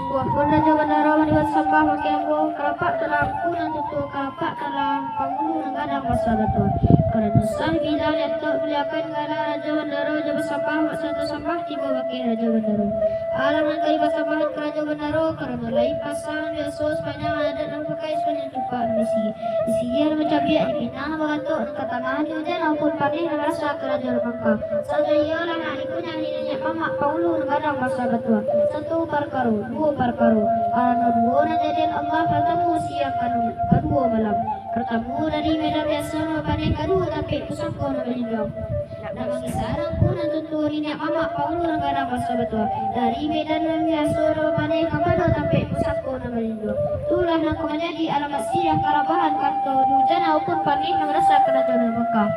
Sungguh pun Raja Bandara meniwat sembah pakai ambo kalapak telah kunan tutu kalapak telah pangulu ngadang masa betul. Karena sah bila letak beliakan ngala Raja Bandara jaba sembah maksud sembah tiba pakai Raja Bandara. Alangan kali sembah ke Raja Bandara karena lain pasang biasa sepanjang ada dan pakai sepanjang cupa misi. Isi dia macam biak dipinah bagatuk ke tangan hujan maupun panih rasa ke Raja Bangka. Saja ialah nak ikunya nyanyi mamak paulu ngadang masa betul. Satu perkara, dua perkara. Anu dua na jadian Allah bertemu siang kedua malam. Bertemu dari medan biasa panen kedua tapi pusaka na berjumpa. Dan mengisarang pun tentu ini mamak paulu ngadang masa betul. Dari medan biasa panen kepada tapi pusaka na berjumpa. Itulah nak menjadi alamat siang karabahan kanto hujan maupun panen merasa kerajaan Mekah.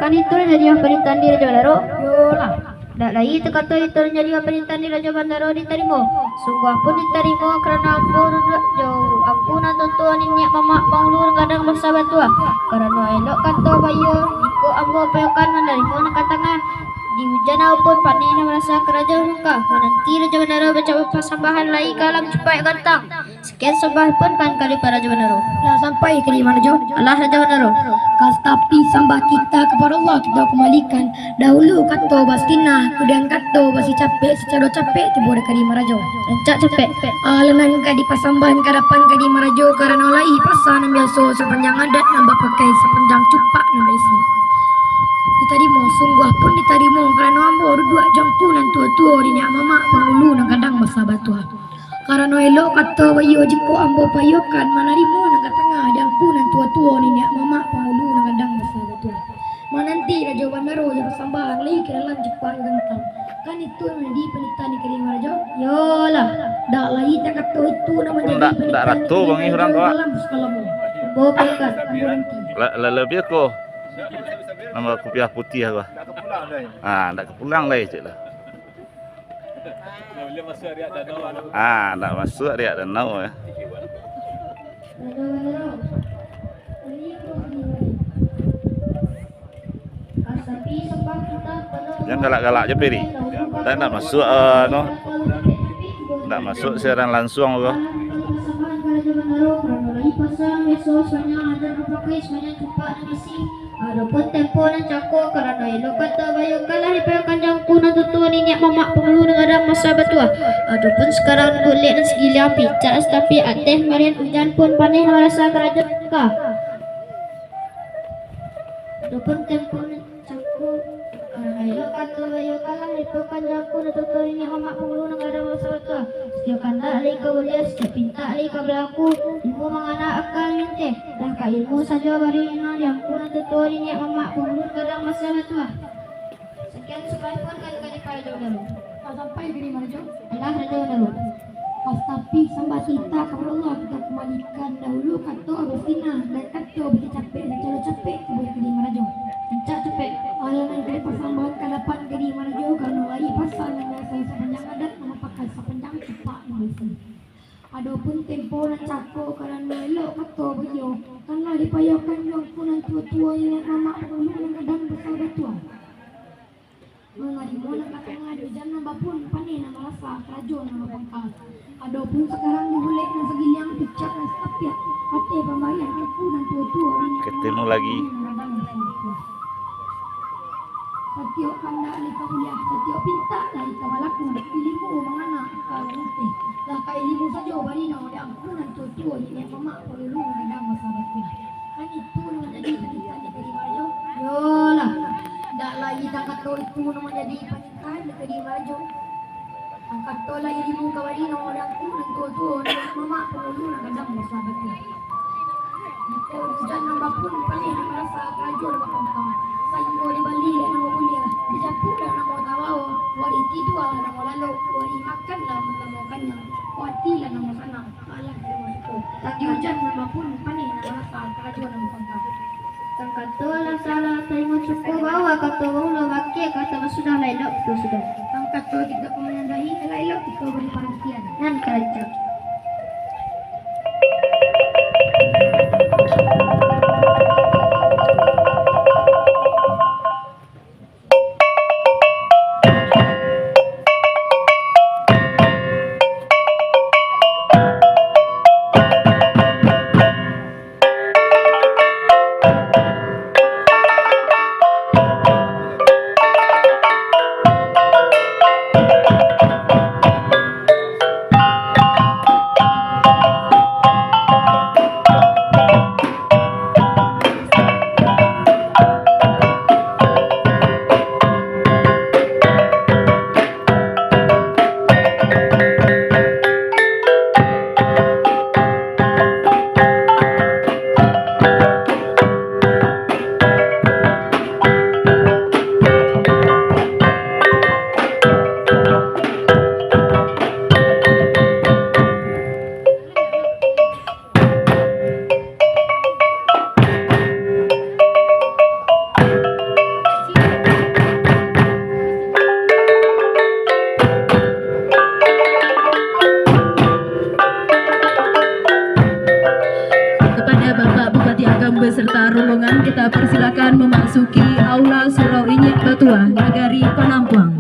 Kan itu jadi yang perintahan di Raja Bandaro. Yolah. Tak lagi terkata itu menjadi pemerintahan di Raja Bandaro diterima. Sungguh pun diterima kerana ampun jauh. Ampunan tuan ini mamak panglur kadang bersahabat tua. Kerana elok kata bayu jika ambo payokan menerima nak tangan. Di hujan maupun panen merasa kerajaan muka. Menanti Raja Bandaro bercapai persembahan lagi kalam cepat gantang. Sekian sembah pun kan kali para Raja Bandaro. Dah sampai ke di mana Jo? Allah Raja Bandaro. Tapi sembah kita kepada Allah kita kembalikan. Dahulu kata bastina, kemudian kata basi capek, secara capek tiba dekat di Marajo. Encak capek. Alanan ka di pasambahan kadapan ka di Marajo karena lai pasan biasa sepanjang adat nambah pakai sepanjang cupak nambah isi. Ditarimo sungguh pun ditarimo kerana ambo dua jangkunan tua-tua di nyak mamak pangulu nang kadang masa batua. Karena elok kata bayo jiko ambo payokan manarimo nang katengah jangkunan tua-tua di nyak mamak pangulu nang kadang masa batua. Mananti Raja Bandaro yang persambahan lagi ke dalam Jepang gantang. Kan itu menjadi penita di Kediri Marajo. Yolah, dak lagi tak kata itu nama jadi penita. Dak ratu bang orang kau. Dalam sekalamu. Bawa pekat ambo nanti. Lebih aku. Nama kopiah putih aku. Tak kepulang lagi cik lah. Tak masuk dia danau ya. Jangan galak-galak je peri. Tak nak masuk no. Tak masuk siaran langsung aku. Adapun tempo nan cako kerana elok kata bayu kalah dipayokan jangku nan tutuan ini mamak pengeluh dengan masa betua. Adapun sekarang golek dan segili api cas tapi ateh marian hujan pun panen merasa kerajaan ka. Adapun tempo nan cako kerana elok kata bayu kalah dipayokan jangku nan tutuan ini mamak pengeluh dengan masa betua. Setiap kanda lagi kau boleh setiap pinta lagi kau berlaku ilmu mengana akal mente dah ka ilmu saja bari ina yang kuna tutur ini mamak penghulu kadang masa betua. Sekian supaya pun kali-kali para jodoh. Sampai ke di Marajo. Allah Raja Bandaro. Tapi sembah kita kepada Allah kita kembalikan dahulu kata Agustina dan kata bagi capek dan cara capek boleh ke di Marajo. Encak cepet. Alanan kali persambahan kadapan ke di Marajo karena lagi pasal yang biasa sepanjang adat merupakan sepanjang cepat mengisi. Adapun tempo dan cako kerana elok kata beliau karena dipayokan jangkunan tua-tua yang mamak penghulu yang kadang besar betua. Mengarimo nak katengah di hujan nambah pun panen nama rasa kerajaan nama pangkal. Adapun sekarang dibulek dan segiliang picak dan setapiak hati pembayaran jangkunan tua-tua ini. Ketemu lagi. Setiap kanda lika kuliah, setiap pinta dari kawalaku, ilimu mengana kalau nanti. Lah ka ilimu saja bari no ada ampunan tua-tua ini mamak perlu mengadang masalah tu. Kan itu nama jadi penita di Kediri Marajo. Yolah, dak lagi tak kata itu nama jadi penita di Kediri Marajo. Angkat tolak ilimu kawari no ada ampunan tua-tua ini mamak perlu mengadang masalah tu. Jika hujan nambah pun paling merasa kerajaan bakal. Sayang di Bali dan nama mulia, di Japur dan nama tawaw, wari tidur dan nama lalu, wari makan dan nama kanya, wati dan nama sana, malah nama itu. Tak hujan nama pun panen nama rasa kerajaan nama pangkat. Kata lah salah terima cukup bawa kata bawa wakil kata sudah lailok tu sudah. Angkat tu kita menandai lailok kita beri perhatian. Nan kerajaan. beserta rombongan kita persilakan memasuki Aula Surau Inyek Tetua Nagari Panampuang.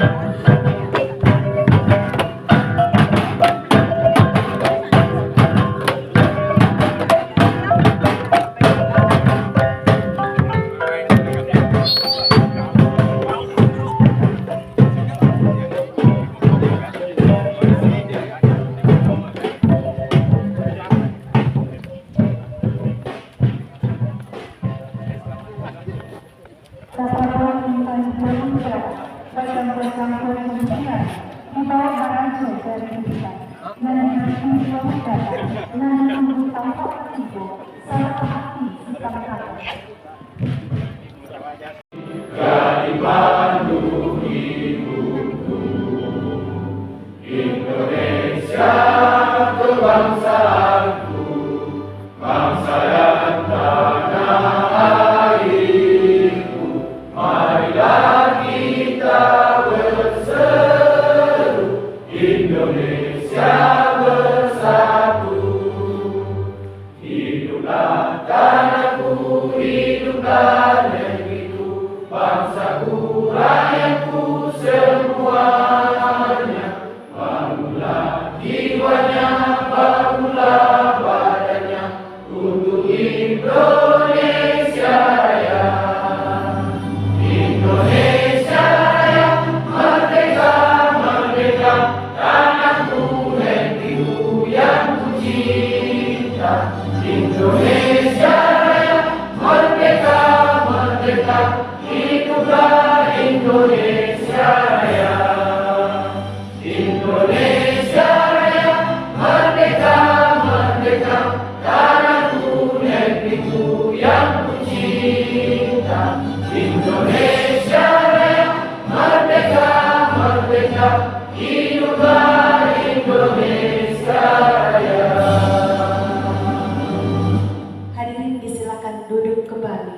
Hadirin disilakan duduk kembali.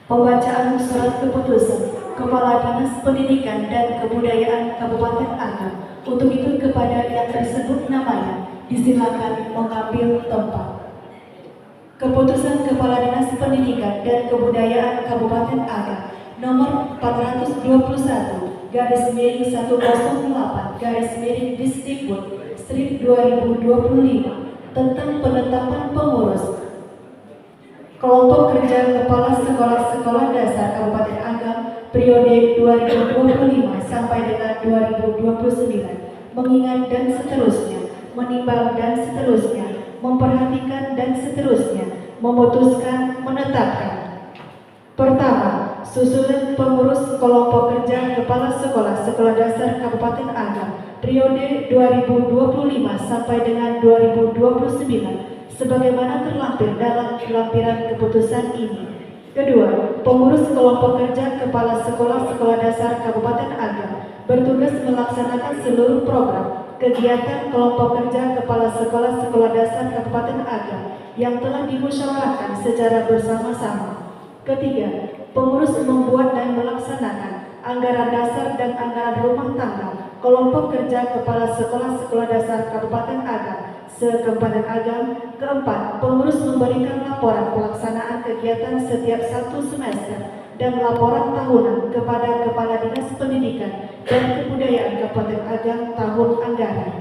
Pembacaan surat keputusan Kepala Dinas Pendidikan dan Kebudayaan Kabupaten Agam untuk itu kepada yang tersebut namanya disilakan mengambil tempat. Keputusan Kepala Dinas Pendidikan dan Kebudayaan Kabupaten Agam nomor 421 garis miring 108 garis miring Disdikbud strip 2025 tentang penetapan pengurus kelompok kerja kepala sekolah-sekolah dasar Kabupaten Agam periode 2025 sampai dengan 2029, mengingat dan seterusnya, menimbang dan seterusnya, memperhatikan dan seterusnya, memutuskan, menetapkan. Pertama, susunan pengurus kelompok kerja kepala sekolah dasar Kabupaten Agam periode 2025 sampai dengan 2029 sebagaimana terlampir dalam lampiran keputusan ini. Kedua, pengurus kelompok kerja kepala sekolah dasar Kabupaten Agam bertugas melaksanakan seluruh program kegiatan kelompok kerja kepala sekolah dasar Kabupaten Agam yang telah dimusyawarahkan secara bersama-sama. Ketiga, pengurus membuat dan melaksanakan anggaran dasar dan anggaran rumah tangga kelompok kerja kepala sekolah dasar Kabupaten Agam se-Kabupaten Agam. Keempat, pengurus memberikan laporan pelaksanaan kegiatan setiap 1 semester dan laporan tahunan kepada Kepala Dinas Pendidikan dan Kebudayaan Kabupaten Agam tahun anggaran.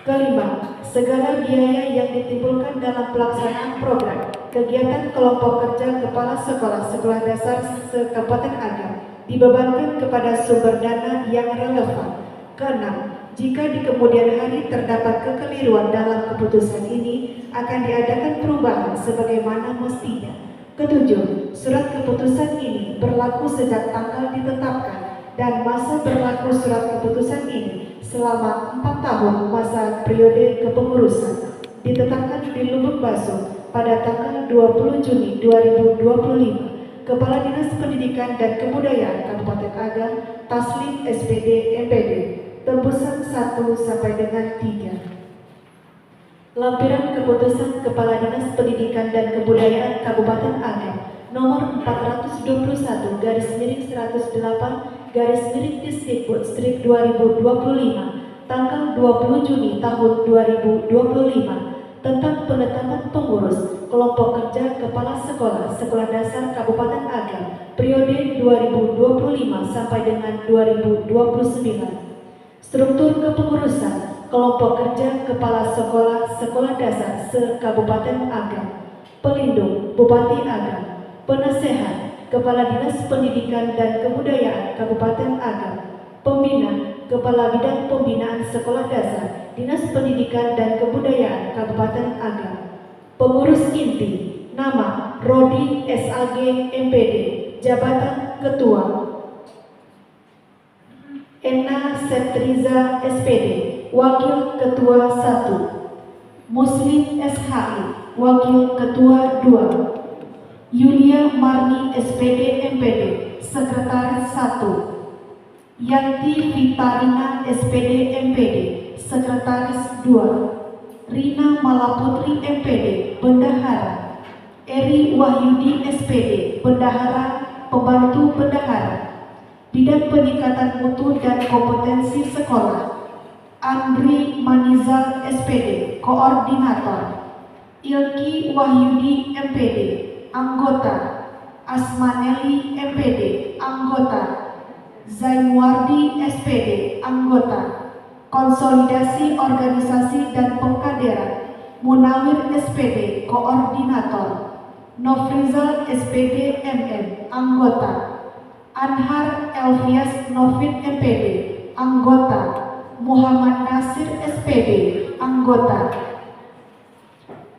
Kelima, segala biaya yang ditimbulkan dalam pelaksanaan program kegiatan kelompok kerja kepala sekolah dasar se-Kabupaten Agam dibebankan kepada sumber dana yang relevan. Keenam, jika di kemudian hari terdapat kekeliruan dalam keputusan ini, akan diadakan perubahan sebagaimana mestinya. Ketujuh, surat keputusan ini berlaku sejak tanggal ditetapkan dan masa berlaku surat keputusan ini selama 4 tahun masa periode kepengurusan. Ditetapkan di Lubuk Baso pada tanggal 20 Juni 2025. Kepala Dinas Pendidikan dan Kebudayaan Kabupaten Agam, Taslim SPD MPD. Tembusan 1 sampai dengan 3. Lampiran keputusan Kepala Dinas Pendidikan dan Kebudayaan Kabupaten Agam nomor 421 garis miring 108 garis miring Disdikbud strip 2025 tanggal 20 Juni tahun 2025 tentang penetapan pengurus kelompok kerja kepala sekolah Sekolah Dasar Kabupaten Agam periode 2025 sampai dengan 2029. Struktur kepengurusan kelompok kerja kepala sekolah Sekolah Dasar se-Kabupaten Agam. Pelindung Bupati Agam. Penasehat Kepala Dinas Pendidikan dan Kebudayaan Kabupaten Agam. Pembina Kepala Bidang Pembinaan Sekolah Dasar Dinas Pendidikan dan Kebudayaan Kabupaten Agam. Pengurus inti nama Rodi SAG MPD, jabatan Ketua. Ena Septriza SPD, Wakil Ketua 1. Muslim SHI, Wakil Ketua 2. Yulia Marni SPD MPD, Sekretaris 1. Yanti Vitarina SPD MPD, Sekretaris 2. Rina Malaputri MPD, Bendahara. Eri Wahyudi SPD, Bendahara, Pembantu Bendahara. Bidang Peningkatan Mutu dan Kompetensi Sekolah. Andri Manizal SPD, Koordinator. Ilki Wahyudi MPD, Anggota. Asmaneli MPD, Anggota. Zainwardi SPD, Anggota. Konsolidasi Organisasi dan Pengkaderan, Munawir SPD, Koordinator. Nofrizal SPD MM, Anggota. Anhar Elvias Novit MPD, Anggota. Muhammad Nasir SPD, Anggota.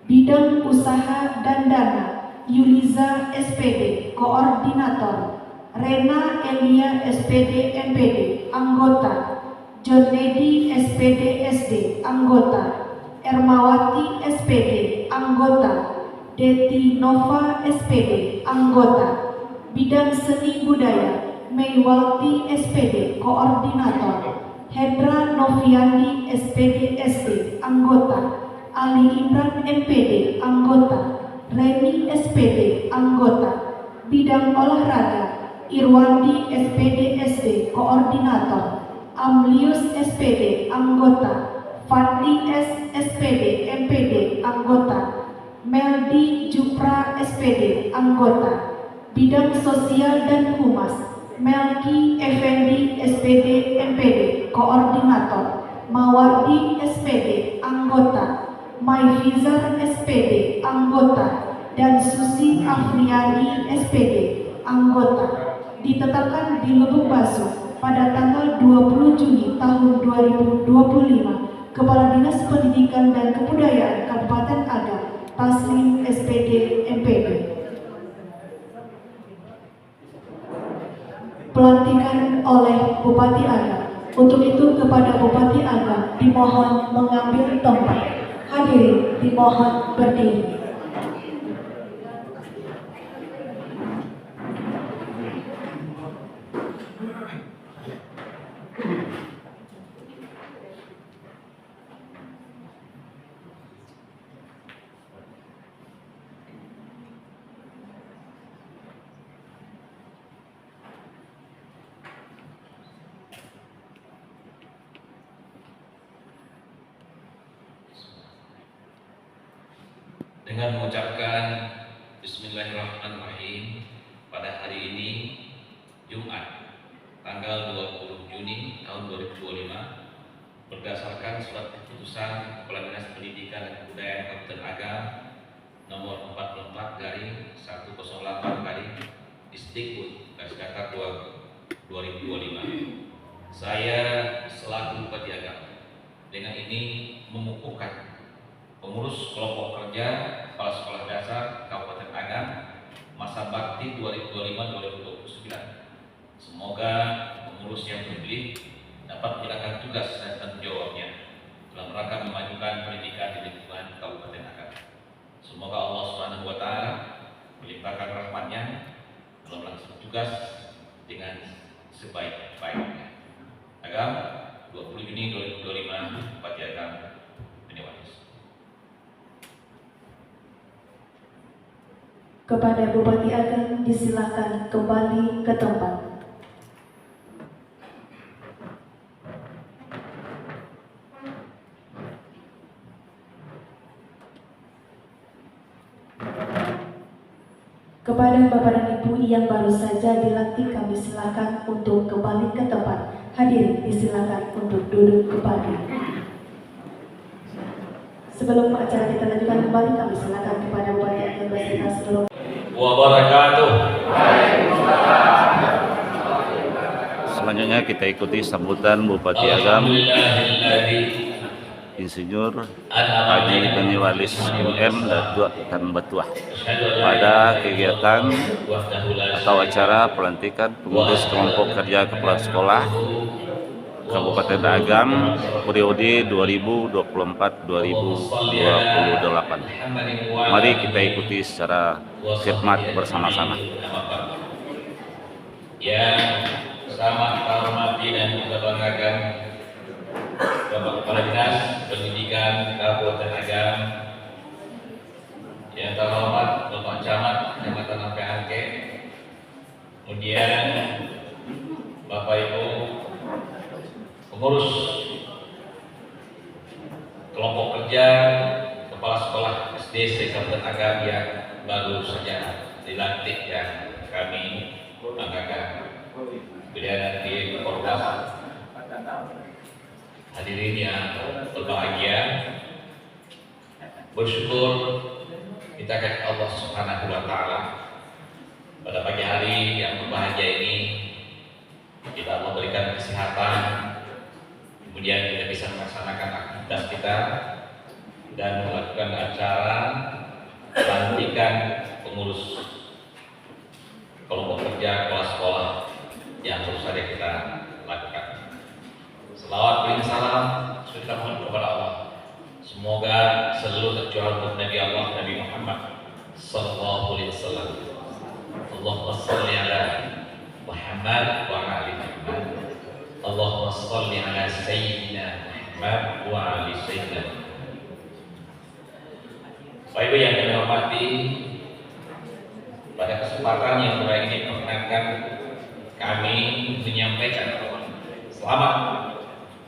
Bidang Usaha dan Dana, Yuliza SPD, Koordinator. Rena Elia SPD MPD, Anggota. John Nedi SPD SD, Anggota. Ermawati SPD, Anggota. Deti Nova SPD, Anggota. Bidang Seni Budaya, Maywalti SPD, Koordinator. Hedra Noviandi SPD SD, Anggota. Ali Imran MPD, Anggota. Reni SPD, Anggota. Bidang Olahraga, Irwandi SPD SD, Koordinator. Amlius SPD, Anggota. Fandi S SPD MPD, Anggota. Meldi Jupra SPD, Anggota. Bidang Sosial dan Humas, Melki Effendi SPD MPD, Koordinator. Mawardi SPD, Anggota. Maifizar SPD, Anggota. Dan Susi Afriani SPD, Anggota. Ditetapkan di Lubuk Basu pada tanggal 20 Juni tahun 2025, Kepala Dinas Pendidikan dan Kebudayaan Kabupaten Agam, Taslim SPD MPD. Pelantikan oleh Bupati Agam. Untuk itu kepada Bupati Agam dimohon mengambil tempat. Hadirin dimohon berdiri. Dengan mengucapkan Bismillahirrahmanirrahim, pada hari ini Jumat tanggal 20 Juni tahun 2025, berdasarkan surat keputusan Kepala Dinas Pendidikan dan Kebudayaan Kabupaten Agam nomor 44/108 Disdikbud /2025, saya selaku Bupati Agam dengan ini mengukuhkan pengurus kelompok kerja kepala sekolah dasar Kabupaten Agam masa bakti 2025-2029. Semoga pengurus yang terpilih dapat menjalankan tugas dan tanggung jawabnya dalam rangka memajukan pendidikan di lingkungan Kabupaten Agam. Semoga Allah Subhanahu wa Ta'ala melimpahkan rahmat-Nya dalam melaksanakan tugas dengan sebaik-baiknya. Agam 20 Juni 2025, Bupati Agam, Banyuwangi. Kepada Bupati Agam disilakan kembali ke tempat. Kepada Bapak dan Ibu yang baru saja dilantik, kami silakan untuk kembali ke tempat. Hadirin disilakan untuk duduk kembali. Sebelum acara kita lanjutkan kembali, kami silakan kepada Bupati Agam beserta seluruh Wabarakatuh. Selanjutnya kita ikuti sambutan Bupati Agam Insinyur Haji Baniwalis MM dan Batuah pada kegiatan atau acara pelantikan pengurus kelompok kerja kepala sekolah Kabupaten Agam periode 2024-2028. Mari kita ikuti secara khidmat bersama-sama. Yang sangat hormati dan kita banggakan Bapak Kepala Dinas Pendidikan Kabupaten Agam, yang terhormat Bapak Camat Kecamatan Angke-Angke, kemudian Bapak Ibu pengurus kelompok kerja kepala sekolah SD Kabupaten Agam yang baru saja dilantik yang kami banggakan. Kemudian nanti korban hadirin yang berbahagia, bersyukur kita kepada Allah Subhanahu wa Ta'ala pada pagi hari yang berbahagia ini kita memberikan kesehatan, kemudian kita bisa melaksanakan aktivitas kita dan melakukan acara pelantikan pengurus kelompok kerja kepala sekolah yang baru saja kita lakukan. Selawat beri salam kita mohon kepada Allah. Semoga seluruh tercurah untuk Nabi Allah Nabi Muhammad sallallahu alaihi wasallam. Allahumma shalli ala Muhammad wa ala Muhammad. Allahumma shalli ala sayyidina Muhammad wa ala sayyidina. Bapak Ibu yang kami hormati, pada kesempatan yang mulia ini perkenankan kami menyampaikan selamat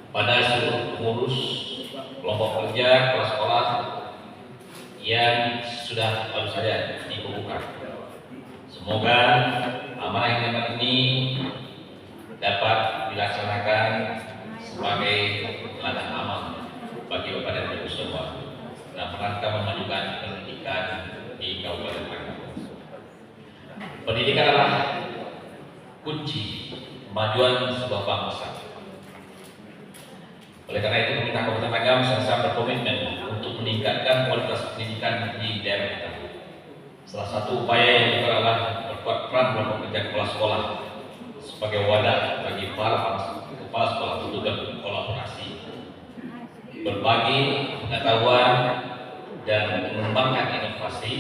pada seluruh pengurus kelompok kerja kepala sekolah yang sudah baru saja dikukuhkan. Semoga amanah yang dapat ini dapat dilaksanakan sebagai ladang amal bagi Bapak dan Ibu semua dalam rangka memajukan pendidikan di Kabupaten Agam. Pendidikan adalah kunci kemajuan sebuah bangsa. Oleh karena itu, pemerintah Kabupaten Agam sangat berkomitmen untuk meningkatkan kualitas pendidikan di daerah kita. Salah satu upaya yang kita adalah memperkuat peran kelompok kerja kepala sekolah sebagai wadah bagi para kepala sekolah untuk berkolaborasi, berbagi pengetahuan dan mengembangkan inovasi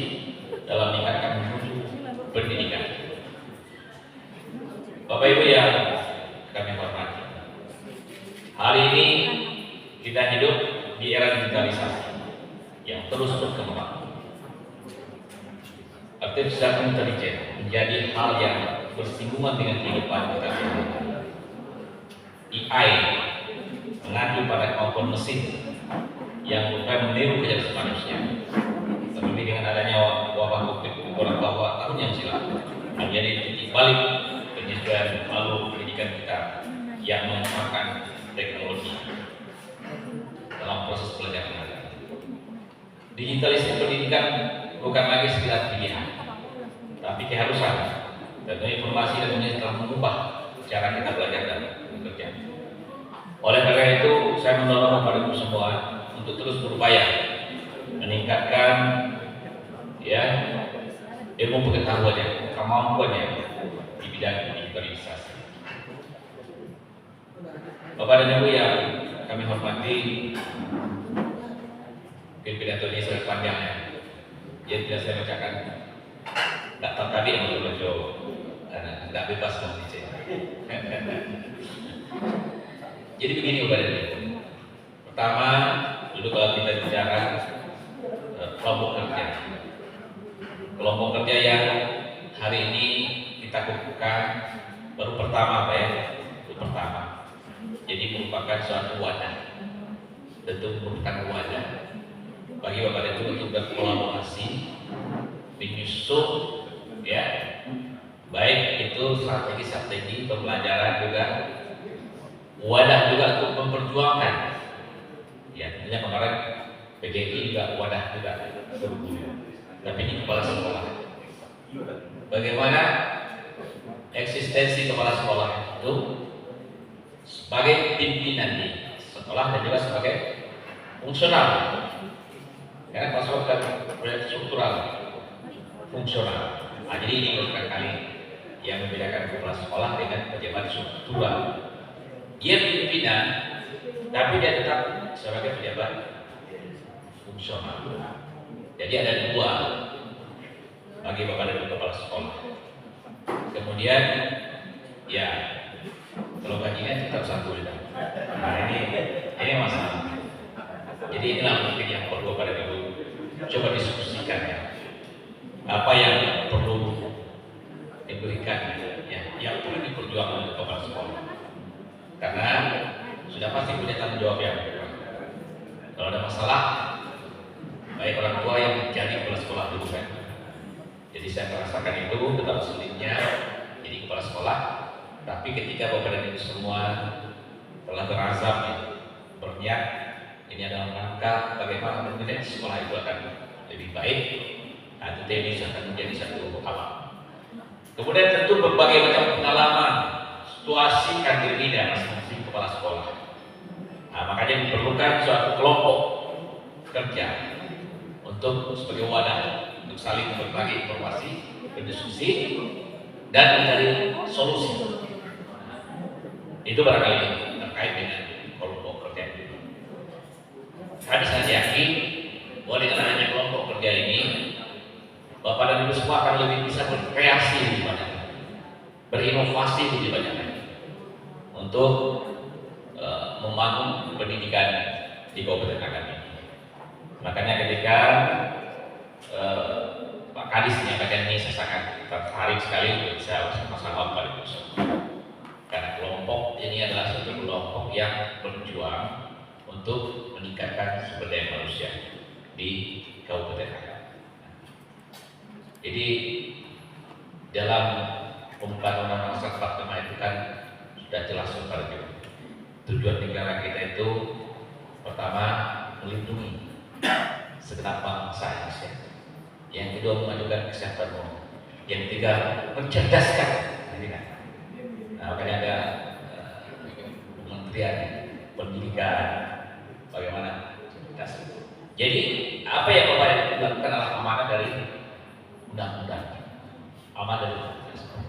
dalam meningkatkan mutu pendidikan. Bapak Ibu yang kami hormati, hari ini kita hidup di era digitalisasi yang terus berkembang. Artificial intelligence menjadi hal yang bersinggungan dengan kehidupan kita. AI mengacu pada kemampuan mesin yang berupaya meniru kecerdasan manusia. Seperti dengan adanya wabah COVID beberapa tahun yang silam menjadi titik balik penyesuaian alur pendidikan kita yang menggunakan teknologi dalam proses pelajaran. Digitalisasi pendidikan bukan lagi sekedar pilihan, tapi keharusan. Dan informasi dan dunia telah mengubah cara kita belajar dan bekerja. Oleh karena itu, saya mendorong kepada ibu semua untuk terus berupaya meningkatkan ilmu pengetahuannya, kemampuannya di bidang digitalisasi. Bapak dan Ibu yang kami hormati, mungkin pidato ini sangat panjang ya. Jadi tidak saya bacakan, tidak terkabit untuk jauh, karena tidak bebas membaca. Jadi begini Bapak dan Ibu. Pertama, dulu kalau kita bicara kelompok kerja. Kelompok kerja yang hari ini kita kukuhkan baru pertama Pak ya, baru pertama. Jadi merupakan suatu wadah, tentu merupakan wadah bagi Bapak dan Ibu untuk berkolaborasi, menyusun ya, baik itu strategi pembelajaran juga, wadah juga untuk memperjuangkan. Ya, tentunya kemarin PGI juga wadah juga, tapi ini kepala sekolah. Bagaimana eksistensi kepala sekolah itu sebagai pimpinan di sekolah dan juga sebagai fungsional, karena kepala sekolah bukan proyek struktural, fungsional. Nah, jadi ini kali yang membedakan kepala sekolah dengan pejabat struktural. Dia pimpinan, tapi dia tetap sebagai pejabat fungsional. Jadi ada dua bagi bapak dan ibu kepala sekolah. Kemudian, ya kalau gajinya tetap satu. Nah, ini masalah. Jadi inilah mungkin yang perlu pada ibu coba diskusikan ya. Apa yang perlu diberikan, ya, yang perlu diperjuangkan oleh kepala sekolah. Karena sudah pasti punya tanggung jawab yang kalau ada masalah, baik orang tua yang jadi kepala sekolah dulu kan. Jadi saya merasakan itu betapa sulitnya jadi kepala sekolah. Tapi ketika bapak dan ibu semua telah berazam ya, berniat ini adalah rangka bagaimana menjadi sekolah itu akan lebih baik, nah, itu teknis akan menjadi satu awal. Kemudian tentu berbagai macam pengalaman, situasi kan berbeda masing-masing kepala sekolah. Nah, makanya diperlukan suatu kelompok kerja untuk sebagai wadah untuk saling berbagi informasi, berdiskusi, dan mencari solusi. Itu barangkali terkait dengan kelompok kerja itu. Kami sangat yakin bahwa dengan adanya kelompok kerja ini, bapak dan ibu semua akan lebih bisa berkreasi lebih banyak, berinovasi lebih banyak untuk membangun pendidikan di Kabupaten Agam ini. Makanya ketika Pak Kadis menyampaikan ini, saya sangat tertarik sekali untuk bisa bersama-sama Bapak Ibu semua. Karena kelompok ini adalah satu kelompok yang berjuang untuk meningkatkan sumber daya manusia di Kabupaten Agam. Jadi dalam pembangunan bangsa 45 itu kan sudah jelas sekali tujuan negara kita itu pertama melindungi segenap bangsa Indonesia, yang kedua memajukan kesehatan umum, yang ketiga mencerdaskan. Nah, makanya ada Kementerian Pendidikan bagaimana cerdas. Jadi apa yang Bapak lakukan adalah amanah dari undang-undang, amanah dari undang-undang.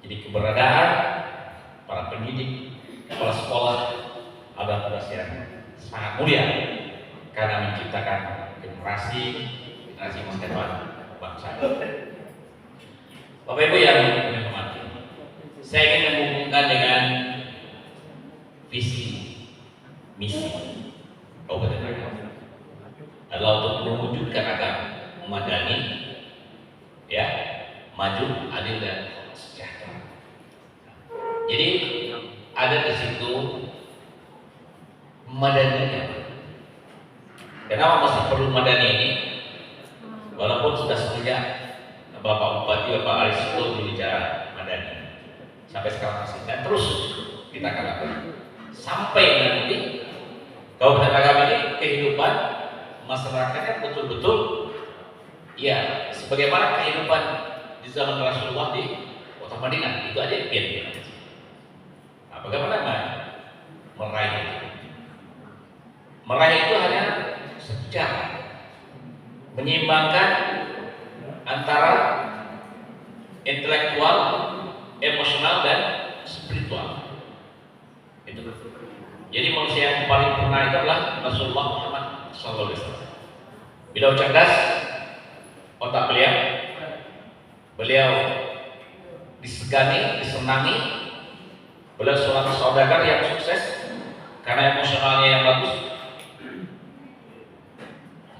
Jadi keberadaan para pendidik, kepala sekolah adalah tugas yang sangat mulia karena menciptakan generasi masa depan bangsa. Bapak Ibu yang menghormati, saya ingin menghubungkan dengan visi misi Kabupaten Agam adalah untuk mewujudkan agama madani, ya, maju, adil dan sejahtera. Jadi ada di situ madaninya. Kenapa masih perlu madani ini? Walaupun sudah semenjak Bapak Bupati, Bapak Aristo berbicara madani, sampai sekarang masih, dan terus kita akan lakukan sampai nanti Kabupaten Agam ini kehidupan masyarakatnya betul-betul ya sebagaimana kehidupan di zaman Rasulullah di kota Madinah. Itu aja impian. Nah, bagaimana meraih itu? Meraih itu hanya satu cara, menyeimbangkan antara intelektual, emosional dan spiritual. Itu. Jadi manusia yang paling pernah itu adalah Rasulullah Muhammad SAW. Beliau cerdas, otak beliau disegani, disenangi. Beliau seorang saudagar yang sukses karena emosionalnya yang bagus,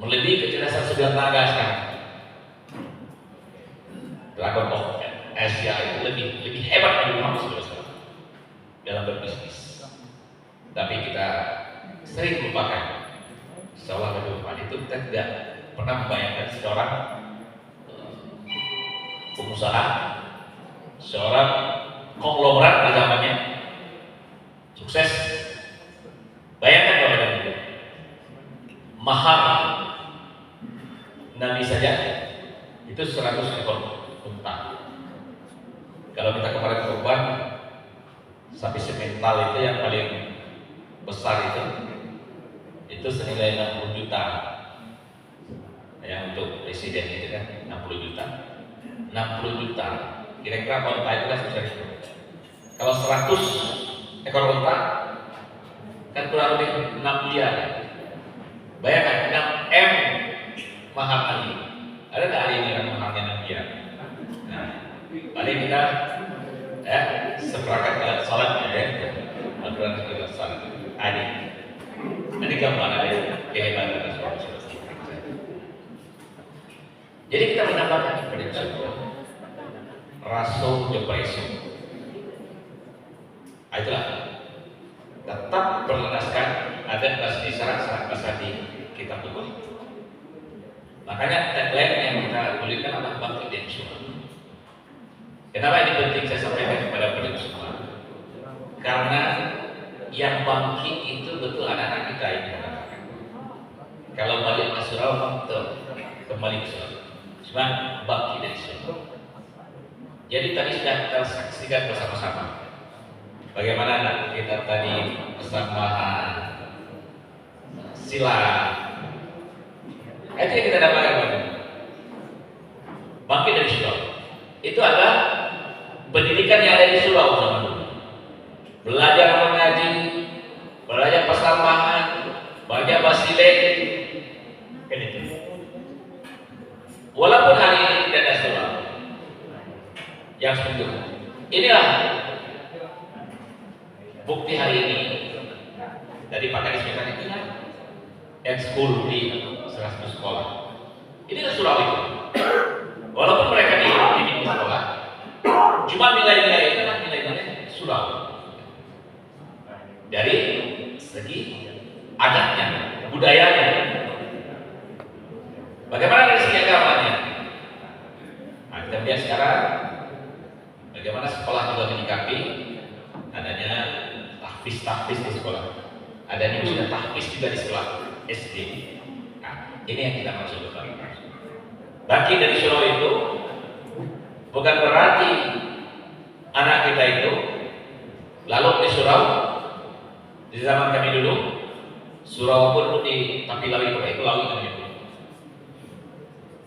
melebihi kecerdasan 9 naga sekarang. Dragon of Asia itu lebih hebat dari Muhammad SAW dalam berbisnis. Tapi kita sering melupakan seolah itu kita tidak pernah membayangkan seorang pengusaha, seorang konglomerat di zamannya, sukses. Bayangkan Bapak dan Ibu, mahar Nabi saja itu 100 ekor unta. Kalau kita kemarin kurban sapi semental itu yang paling besar itu senilai 60 juta. Yang untuk presiden itu kan 60 juta. 60 juta. Kira-kira unta itu kan bisa dihitung. Kalau 100 ekor unta kan kurang lebih 6 miliar. Bayangkan 6 M mahar Ali. Ada nggak hari ini kan maharnya 6 miliar? Nah, paling kita seperangkat alat salat ya, aturan alat salat. Ini gambaran dari kehebatan Rasulullah SAW. Jadi kita menambahkan prinsip rasul jepreso. Itulah tetap berlandaskan adat bahasa syarat bahasa di kitab Tuhan. Makanya tagline yang kita tuliskan adalah bangkit dari surga. Kenapa ini penting saya sampaikan kepada pendengar semua? Karena yang bangkit itu betul anak-anak kita ini. Kalau balik ke surau, kembali ke surau. Cuma bangkit dari surau. Jadi tadi sudah kita saksikan bersama-sama bagaimana kita tadi persembahan sila. Itu yang kita dapatkan bangkit dari surau. Itu adalah pendidikan yang ada di surau zaman dulu. Belajar mengaji, belajar persambahan, belajar basilet, kan itu. Walaupun hari ini tidak ada surau yang setuju. Inilah bukti hari ini. Tadi Pak Kadis minta itu ekskul di salah satu sekolah. Ini kan surau itu. Walaupun mereka di sekolah, cuma nilai-nilai itu kan nilai-nilai surau. Dari segi adatnya, budayanya. Bagaimana dari segi agamanya? Nah, kita lihat sekarang bagaimana sekolah juga menyikapi adanya tahfiz di sekolah. Adanya sudah tahfiz juga di sekolah SD. Nah, ini yang kita maksud Bapak. Bangkit dari surau itu bukan berarti anak kita itu lalu di surau. Di zaman kami dulu, surau pun di Tapilawi itu lawi namanya.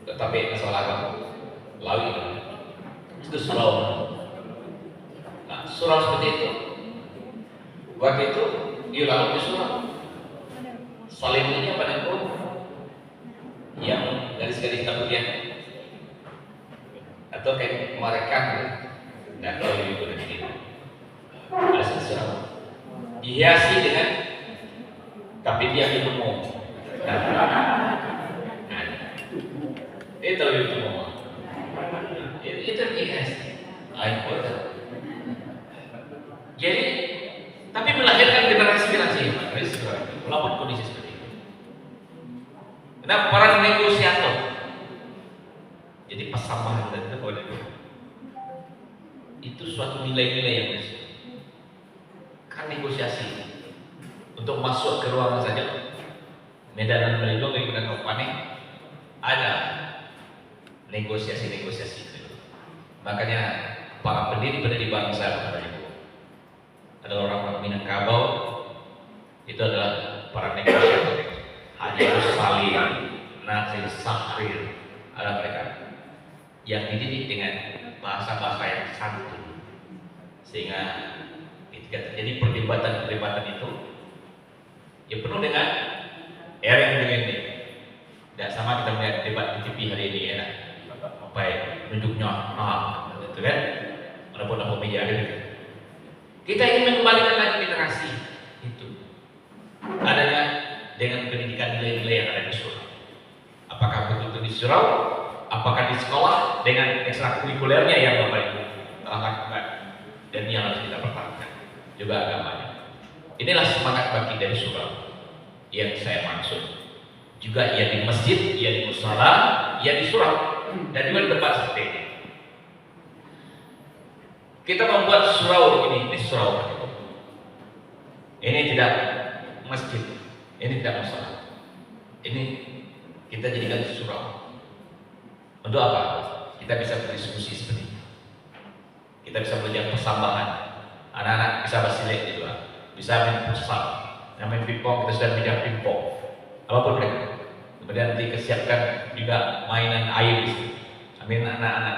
Tetapi masalah apa? Lawi itu surau. Nah, surau seperti itu. Waktu itu, dia lalu di surau. Saling ini apa dan yang garis-garis tabunya atau kayak merekan dan kalau itu dari sini ada surau dihiasi dengan kapitia di umum. Itu itu umum. Itu dihiasi. Jadi, tapi melahirkan generasi-generasi melawan kondisi seperti itu. Nah, para negosiator. Jadi persambahan dan itu suatu nilai-nilai yang besar. Kan negosiasi untuk masuk ke ruangan saja medan melindung dan panik ada negosiasi. Makanya para pendiri bangsa adalah orang Minangkabau, itu adalah para negosiator. Haji Salim, Nasir Sahrir, ada mereka yang dididik dengan bahasa-bahasa yang santun, sehingga ketika terjadi perdebatan itu ya penuh dengan yang begini. Tidak sama kita melihat debat di TV hari ini ya, baik nunjuknya gitu kan, walaupun media gitu. Kita ingin mengembalikan lagi generasi itu adanya dengan pendidikan nilai-nilai yang ada di surau. Apakah betul-betul di surau? Apakah di sekolah dengan ekstrakurikulernya yang Bapak Ibu telah lakukan dan yang harus kita pertahankan juga agamanya. Inilah semangat bangkit dari surau yang saya maksud. Juga ia di masjid, ia di musala, ia di surau dan juga di tempat seperti ini. Kita membuat surau ini surau. Ini tidak masjid, ini tidak musola. Ini kita jadikan surau. Untuk apa? Kita bisa berdiskusi seperti ini. Kita bisa belajar persambahan. Anak-anak bisa bersilet di luar, bisa main futsal, main pingpong, kita sudah belajar pingpong. Apapun mereka. Kemudian nanti kesiapkan juga mainan air di sini. Ambil anak-anak.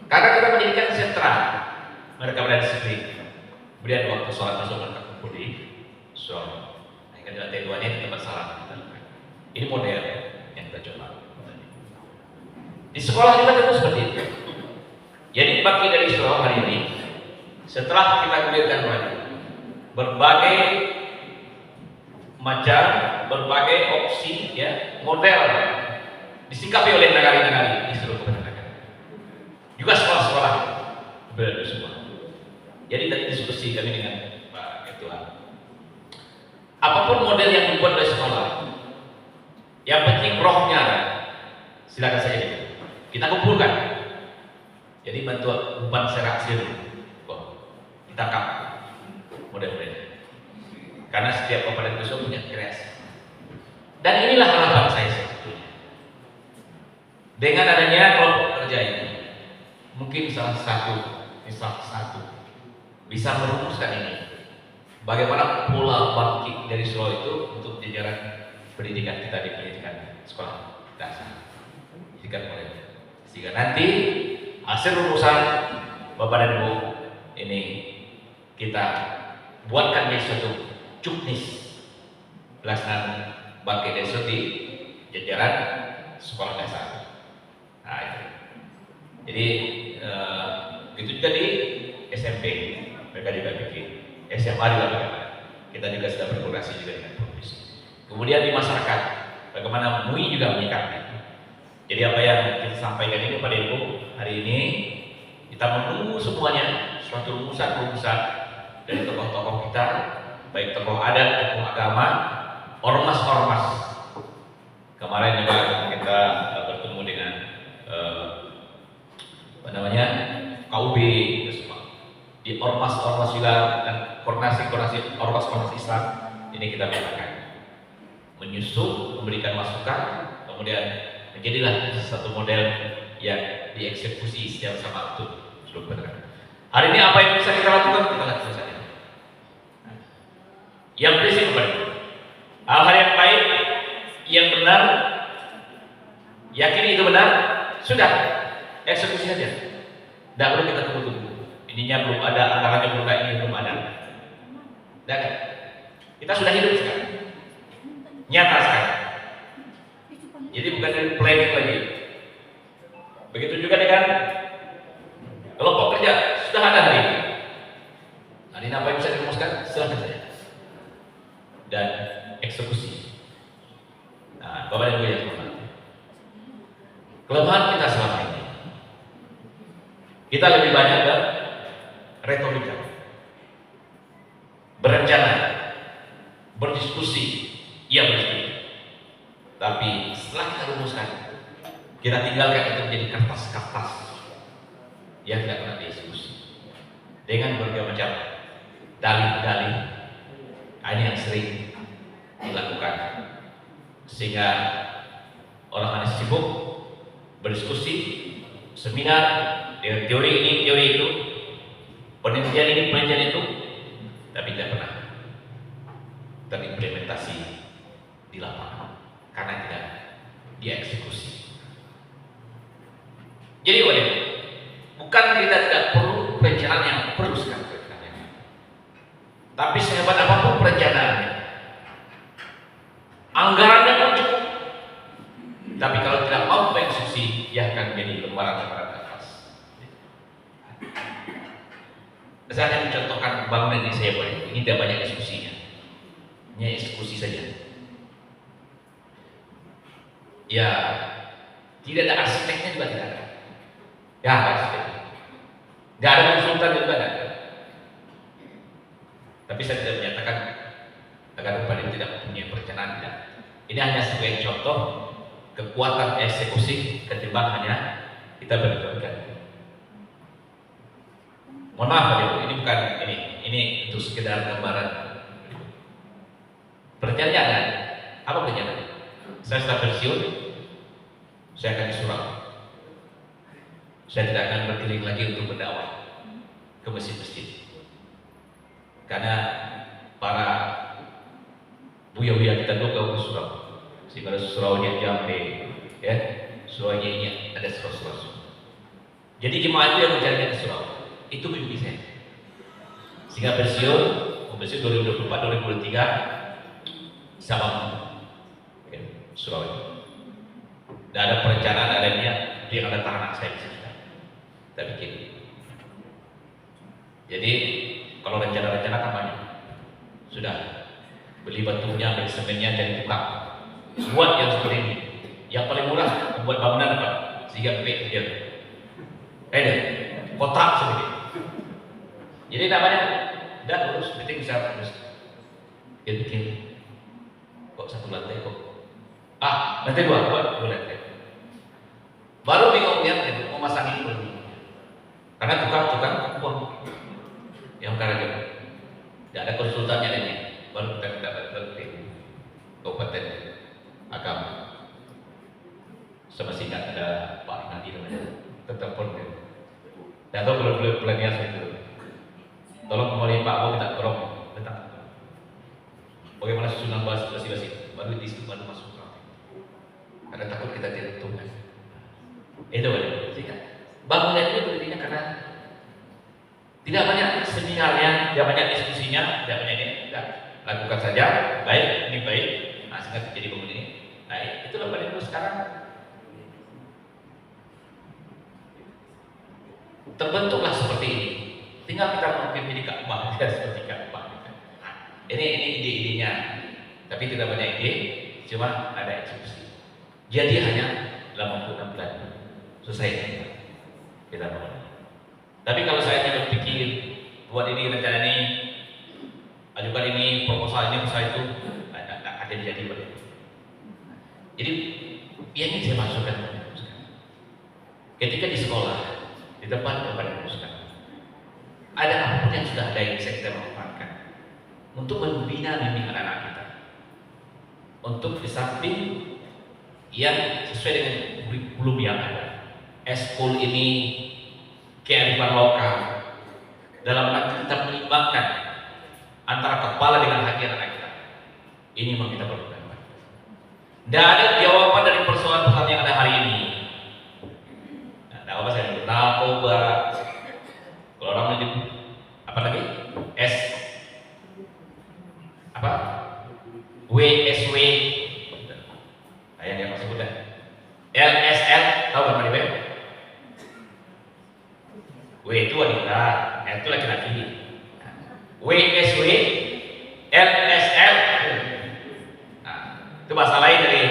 Karena kita menjadikan sentra, mereka berada di sini. Kemudian waktu sholat masuk mereka kumpul di surau. Nah, di lantai 2 ini tempat salat. Ini model yang kita coba. Di sekolah juga tentu seperti itu. Jadi bagi dari surau hari ini, setelah kita gulirkan lagi berbagai macam, berbagai opsi, ya, model disikapi oleh negara-negara di seluruh negara. Juga sekolah-sekolah berbeda semua. Jadi tadi diskusi kami dengan Pak Ketua. Apapun model yang dibuat oleh sekolah, yang penting rohnya, silakan saja kita kumpulkan. Jadi bantuan umpan serak siru, ditangkap model-modelnya. Karena setiap kabupaten besar punya kreasi. Dan inilah harapan saya sebetulnya. Dengan adanya kelompok kerja ini, mungkin salah satu bisa merumuskan ini. Bagaimana pola bangkit dari Solo itu untuk jajaran pendidikan kita di pendidikan sekolah dasar, pendidikan mulai. Sehingga nanti hasil rumusan Bapak dan Ibu ini kita buatkan menjadi suatu juknis pelaksanaan bangkit dari Solo di jajaran sekolah dasar. Nah, itu. Jadi itu juga di SMP mereka juga bikin, SMA juga bagaimana. Kita juga sudah berkoordinasi juga dengan provinsi. Kemudian di masyarakat, bagaimana MUI juga menyikapi. Jadi apa yang kita sampaikan ini kepada Ibu hari ini, kita menunggu semuanya suatu rumusan-rumusan dari tokoh-tokoh kita, baik tokoh adat, tokoh agama, ormas-ormas. Kemarin juga kita bertemu dengan KUB di ormas-ormas juga dan koordinasi ormas-ormas Islam ini kita mintakan menyusun, memberikan masukan, kemudian menjadilah satu model yang dieksekusi secara sama untuk seluruh masyarakat. Hari ini apa yang bisa kita lakukan, kita lakukan saja. Yang prinsip kepada hal-hal yang baik, yang benar, yakini itu benar, sudah eksekusi saja. Tidak perlu kita tunggu-tunggu. Ininya belum ada, anggarannya belum ada, ini belum ada. Dan kita sudah hidup sekarang, nyata sekarang. Jadi bukan dari planning lagi. Begitu juga dengan kelompok kerja sudah ada hari ini. Hari ini apa yang bisa dirumuskan? Silahkan saja. Dan eksekusi. Nah, Bapak dan Ibu yang hormat, kelemahan kita selama ini, kita lebih banyak ke retorika, berencana, berdiskusi, iya berdiskusi. Tapi setelah kita rumuskan, kita tinggalkan itu menjadi kertas-kertas yang tidak pernah dieksekusi dengan berbagai macam dalih-dalih. Ini yang sering dilakukan sehingga orang hanya sibuk berdiskusi, seminar dengan teori ini, teori itu, penelitian ini, penelitian itu, tapi tidak pernah terimplementasi di lapangan karena tidak dieksekusi. Jadi bukan kita tidak perlu perencanaan yang perlu sekali, tapi sehebat apapun perencanaannya, anggarannya pun cukup, tapi kalau tidak mau mengeksekusi, ia akan menjadi lembaran-lembaran kertas. Saya mencontohkan bangunan ini saya boleh, ini tidak banyak diskusinya, hanya eksekusi saja. Ya, tidak ada arsiteknya juga tidak ada. Ya, arsitek. Tidak ada konsultan juga tidak ada. Tapi saya tidak menyatakan agar Bapak tidak mempunyai perencanaan, tidak. Ini hanya sebagai contoh kekuatan eksekusi ketimbang hanya kita berdebat. Mohon maaf Bapak Ibu, ini bukan ini untuk sekedar gambaran. Pertanyaannya ada, apa pertanyaan? Saya sudah pensiun, saya akan di surau. Saya tidak akan berkeliling lagi untuk berdakwah ke masjid-masjid. Karena para buya-buya kita dulu ke surau. Sehingga suraunya Jambe, ya, suraunya ini ada surau-surau. Jadi jemaah itu yang mencari ke surau. Itu mimpi saya. Sehingga pensiun 2024 2023 sama ya, surau itu. Dan ada perencanaan adanya dia ada tanah saya di situ. Kita bikin. Jadi kalau rencana-rencana kan banyak. Sudah beli batunya, beli semennya, jadi tukang. Buat yang seperti ini. Yang paling murah membuat bangunan apa? Sehingga baik dia. Kotak seperti ini. Jadi namanya dan terus penting bisa terus bikin kok satu lantai kok lantai dua lantai baru bingung dia itu mau masang ini belum karena tukang uang yang karena tidak ada konsultannya ini baru kita dapat di Kabupaten Agam sama singkat ada Pak Nadi namanya telepon dia dan tahu belum pelanian itu. Tolong kembali Pak, mau kita dorong tentang bagaimana susunan basi-basi baru di situ baru masuk karena takut kita tidak tunggu. Itu aja. Sehingga bangunan itu berdirinya karena tidak banyak seminarnya, tidak banyak diskusinya, tidak banyak ini. Tidak. Lakukan saja, baik, ini baik. Nah, sehingga terjadi bangunan ini. Nah, itulah pada itu sekarang terbentuklah seperti ini. Tinggal kita mungkin jadi Ka'bah ya, seperti Ka'bah. Ini ide-idenya, tapi tidak banyak ide, cuma ada eksekusi. Jadi hanya dalam waktu 6 bulan selesai kita bangun. Tapi kalau saya hanya berpikir buat ini rencana ini, ajukan ini proposal ini itu, ada jadi pada. Jadi yang ini saya masukkan. Ketika di sekolah, di depan kepada sekolah. Ada apapun yang sudah ada yang bisa kita manfaatkan untuk membina mimpi anak-anak kita. Untuk di samping yang sesuai dengan kurikulum yang ada, eskul ini kearifan lokal dalam rangka kita mengimbangkan antara kepala dengan hati anak kita. Ini memang kita perlukan. Dan ada jawaban dari persoalan-persoalan yang ada hari ini. Nah, apa saya narkoba. Kalau orang menyebut apa lagi? WSW. Nah, yang dia maksud udah. LSL, tahu kan Pak? W itu wanita, L itu laki-laki. WSW, LSL. Nah, itu bahasa lain dari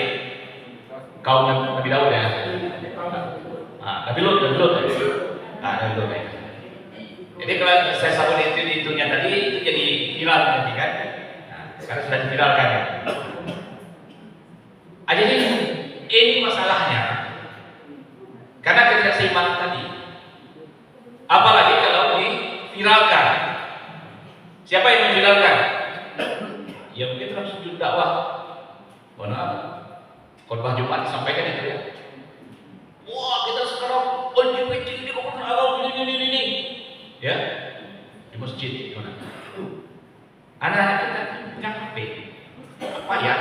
kaum Nabi Daud ya. Nabi Lut. Nabi Lut. Jadi kalau saya sabun itunya tadi itu jadi viral nanti kan? Nah, sekarang sudah diviralkan ya. Jadi ini masalahnya karena ketidakseimbangan tadi. Apalagi kalau diviralkan. Siapa yang memviralkan? Ya mungkin dalam sujud dakwah. Mohon maaf. Khotbah Jumat disampaikan itu ya. Wah kita sekarang LGBT ini kok Allah ini. Ya, di masjid gimana? Anak-anak kita punya HP, apa ya?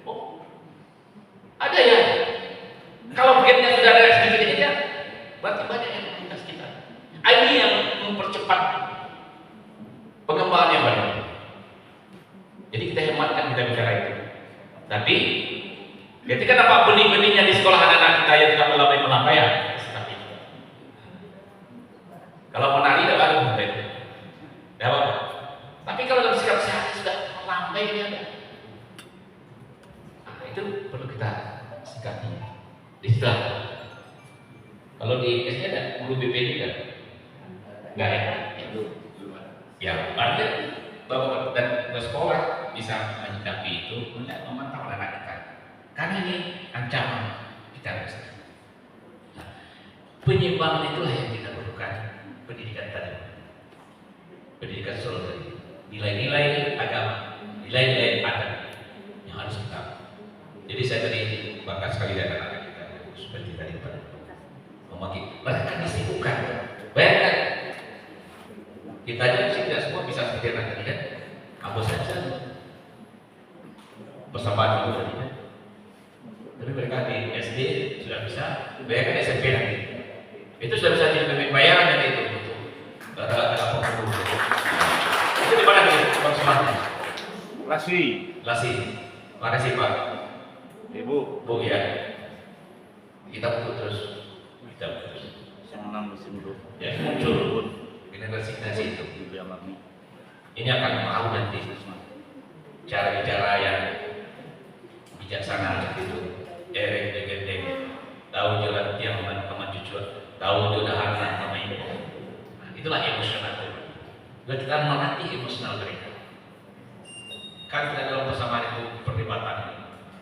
Oh, ada ya. Kalau gamenya sudah ada sedikit aja, berarti banyak yang aktivitas kita. Ini yang mempercepat pengembangan yang banyak. Jadi kita hematkan kita bicara itu. Tapi ketika nampak benih-benihnya di sekolah anak-anak kita yang tidak melambai ya. Kalau menari tidak ada mungkin, tidak apa-apa. Tapi kalau dalam sikap sehat sudah melambai dia ada. Nah, itu perlu kita sikapi. Di Islam. Kalau di SD ada guru BPD kan? Enggak ya? Ya, artinya bahwa dan sekolah bisa menyikapi itu untuk memantau anak kita. Karena ini ancaman kita harus. Nah, penyimbangan itulah yang kita perlukan. menjadikan seluruh dari nilai-nilai agama, nilai-nilai adat yang harus kita. Jadi saya tadi bangga sekali dengan anak kita seperti tadi Pak memakai mereka disibukkan. Bayangkan kita aja sih tidak semua bisa seperti anak tadi kan. Ambos saja persamaan itu tadi kan. Tapi mereka di SD sudah bisa. Bayangkan SMP nanti itu sudah bisa jadi bayaran nanti itu. Itu di mana nih konsulatnya? Lasi. Makasih Pak. Ibu, Bu ya. Kita butuh terus. yang 6 musim dulu. Ya muncul generasi itu. Ini akan tahu nanti cara-cara yang bijaksana itu. Gendeng, tahu jalan tiang teman cucu, tahu jodoh anak sama ibu. Nah, itulah emosional. Kita melatih emosional mereka. Kan kita dalam persamaan itu perdebatan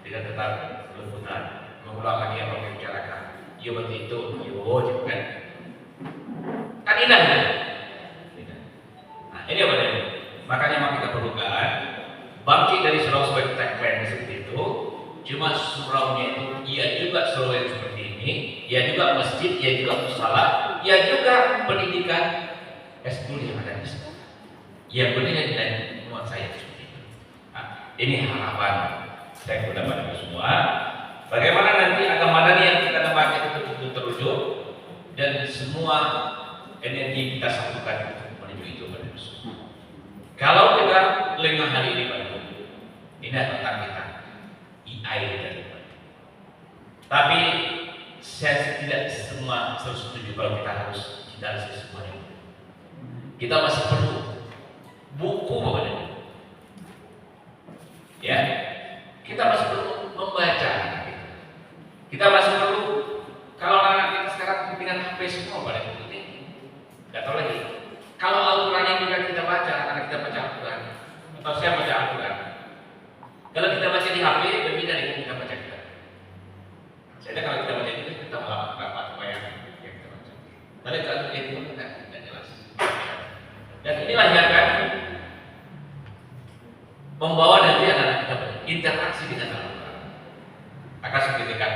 tidak tetap lembutan, mengulang lagi apa yang dibicarakan. Iya betul itu, iya kan? Kan indah kan? Nah ini apa ini? Makanya memang kita perlukan bangkit dari surau sebagai tagline seperti itu. Cuma suraunya itu, ia juga surau yang seperti ini, ia juga masjid, ia juga musala, ia juga pendidikan S10 yang ada di sana. Yang penting dan muat saya seperti itu. Nah, ini harapan saya kepada Bapak semua. Bagaimana nanti agama madani yang kita tempatkan itu betul-betul terwujud dan semua energi kita satukan untuk menuju itu pada semua. Kalau kita lengah hari ini Pak, ini tentang kita IAI dari Pak. Tapi saya tidak semua setuju kalau kita harus analisis semuanya. Kita masih perlu buku Bapak ini. Ya, kita masih perlu membaca. Kita masih perlu, kalau anak kita sekarang dengan HP semua pada ini, nggak tahu lagi. Kalau Al-Quran yang kita baca, anak kita baca Al-Quran, atau saya baca Al-Quran. Kalau kita baca di HP, berbeda dengan kita baca kita. Jadi kalau kita baca itu kita malah apa yang kita baca. Tapi kalau itu tidak jelas. Dan inilah yang akan membawa nanti anak kita berinteraksi dengan Al-Quran. Akan semakin dekat.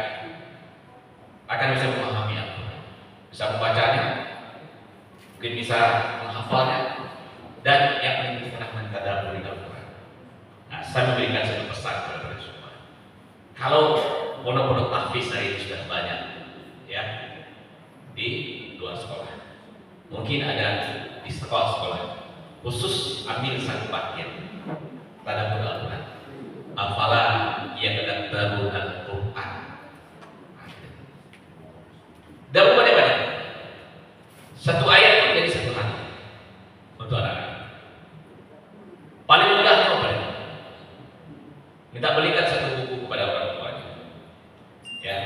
Akan bisa memahami Al-Quran, bisa membacanya, mungkin bisa menghafalnya, dan yang paling penting adalah mentadabburi Al-Quran. Nah, saya memberikan satu pesan kepada semua. Kalau pondok-pondok tahfiz hari ini sudah banyak, ya, di luar sekolah, mungkin ada di sekolah-sekolah, khusus ambil satu bagian tadabbur Al-Quran. Afala yatadabbaruna Al-Quran. Dan pada satu ayat menjadi satu hati untuk anak-anak. Paling mudah apa? Kita belikan satu buku kepada orang tuanya, ya,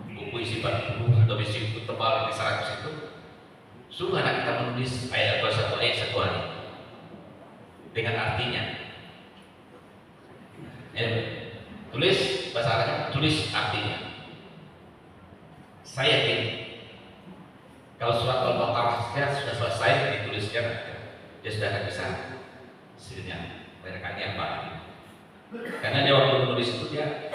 buku isi 40 atau isi buku tebal di 100 itu. Suruh anak kita menulis ayat atau satu ayat satu hari dengan artinya. Tulis bahasa Arabnya, tulis artinya. Saya yakin kalau surat Al-Baqarah sudah selesai dituliskan, dia sudah akan bisa hasilnya mereka-nya apa. Karena dia waktu menulis itu dia